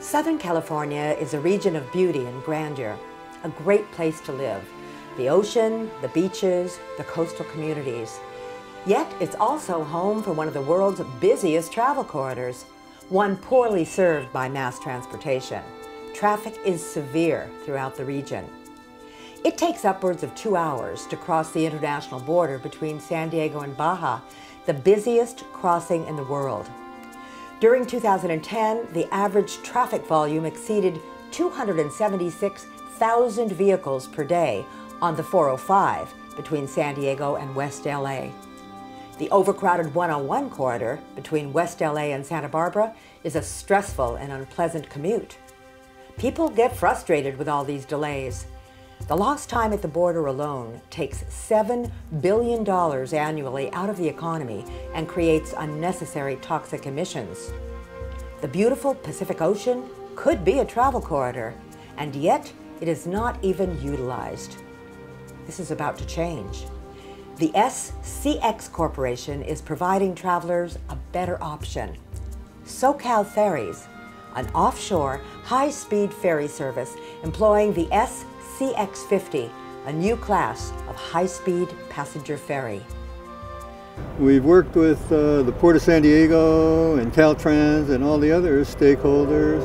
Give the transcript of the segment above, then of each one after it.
Southern California is a region of beauty and grandeur, a great place to live. The ocean, the beaches, the coastal communities. Yet it's also home for one of the world's busiest travel corridors, one poorly served by mass transportation. Traffic is severe throughout the region. It takes upwards of 2 hours to cross the international border between San Diego and Baja, the busiest crossing in the world. During 2010, the average traffic volume exceeded 276,000 vehicles per day on the 405 between San Diego and West LA. The overcrowded 101 corridor between West LA and Santa Barbara is a stressful and unpleasant commute. People get frustrated with all these delays. The lost time at the border alone takes $7 billion annually out of the economy and creates unnecessary toxic emissions. The beautiful Pacific Ocean could be a travel corridor, and yet it is not even utilized. This is about to change. The SCX Corporation is providing travelers a better option. SoCal Ferries, an offshore high-speed ferry service employing the SCX 50, a new class of high-speed passenger ferry. We've worked with the Port of San Diego and Caltrans and all the other stakeholders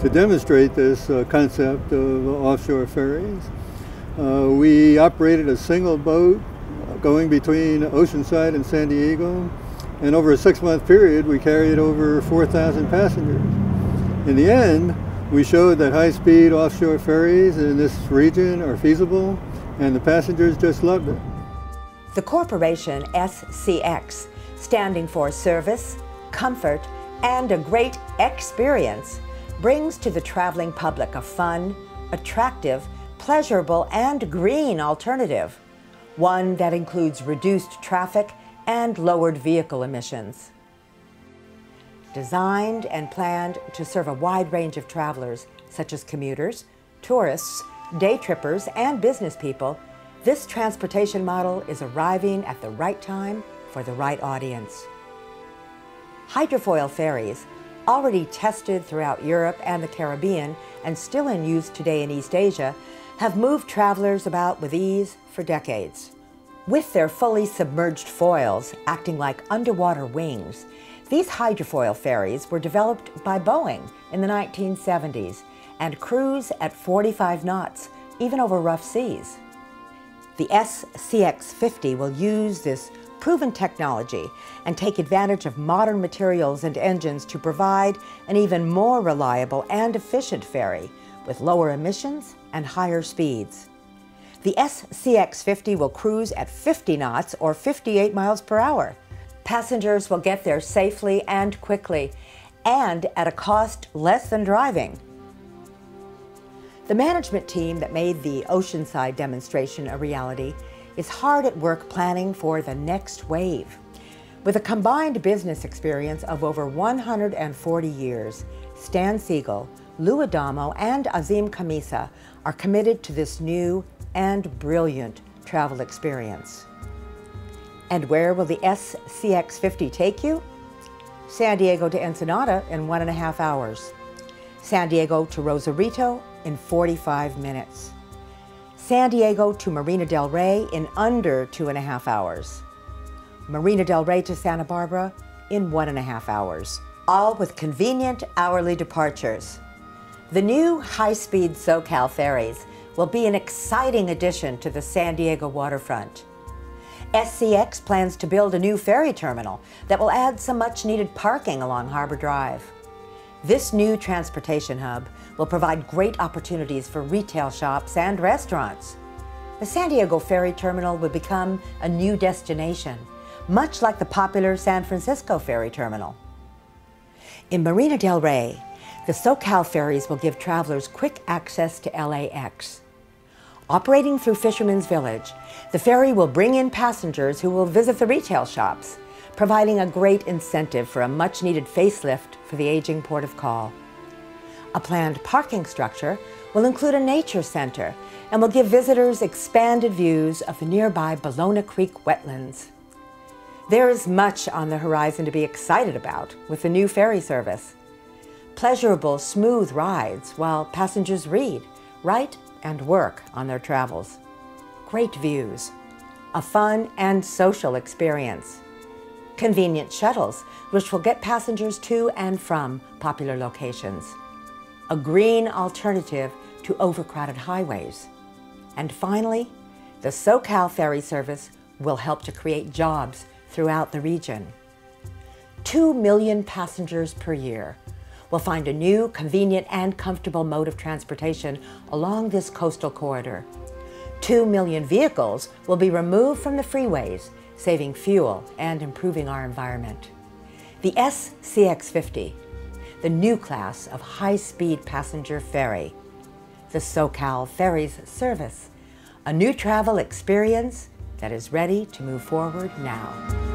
to demonstrate this concept of offshore ferries. We operated a single boat going between Oceanside and San Diego, and over a 6-month period we carried over 4,000 passengers. In the end, we showed that high-speed offshore ferries in this region are feasible, and the passengers just loved it. The corporation SCX, standing for Service, Comfort, and a Great Experience, brings to the traveling public a fun, attractive, pleasurable, and green alternative, one that includes reduced traffic and lowered vehicle emissions. Designed and planned to serve a wide range of travelers, such as commuters, tourists, day trippers, and business people, this transportation model is arriving at the right time for the right audience. Hydrofoil ferries, already tested throughout Europe and the Caribbean and still in use today in East Asia, have moved travelers about with ease for decades. With their fully submerged foils acting like underwater wings, these hydrofoil ferries were developed by Boeing in the 1970s and cruise at 45 knots, even over rough seas. The SCX 50 will use this proven technology and take advantage of modern materials and engines to provide an even more reliable and efficient ferry with lower emissions and higher speeds. The SCX 50 will cruise at 50 knots or 58 miles per hour. Passengers will get there safely and quickly, and at a cost less than driving. The management team that made the Oceanside demonstration a reality is hard at work planning for the next wave. With a combined business experience of over 140 years, Stan Siegel, Lou Adamo, and Azim Khamisa are committed to this new and brilliant travel experience. And where will the SCX 50 take you? San Diego to Ensenada in 1.5 hours. San Diego to Rosarito in 45 minutes. San Diego to Marina del Rey in under 2.5 hours. Marina del Rey to Santa Barbara in 1.5 hours. All with convenient hourly departures. The new high-speed SoCal ferries will be an exciting addition to the San Diego waterfront. SCX plans to build a new ferry terminal that will add some much-needed parking along Harbor Drive. This new transportation hub will provide great opportunities for retail shops and restaurants. The San Diego Ferry Terminal will become a new destination, much like the popular San Francisco Ferry Terminal. In Marina del Rey, the SoCal ferries will give travelers quick access to LAX. Operating through Fisherman's Village, the ferry will bring in passengers who will visit the retail shops, providing a great incentive for a much-needed facelift for the aging port of call. A planned parking structure will include a nature center and will give visitors expanded views of the nearby Bologna Creek wetlands. There is much on the horizon to be excited about with the new ferry service. Pleasurable, smooth rides while passengers read, write, and work on their travels. Great views. A fun and social experience. Convenient shuttles, which will get passengers to and from popular locations. A green alternative to overcrowded highways. And finally, the SoCal Ferry Service will help to create jobs throughout the region. 2 million passengers per year will find a new, convenient, and comfortable mode of transportation along this coastal corridor. 2 million vehicles will be removed from the freeways, saving fuel and improving our environment. The SCX 50, the new class of high-speed passenger ferry. The SoCal Ferries Service, a new travel experience that is ready to move forward now.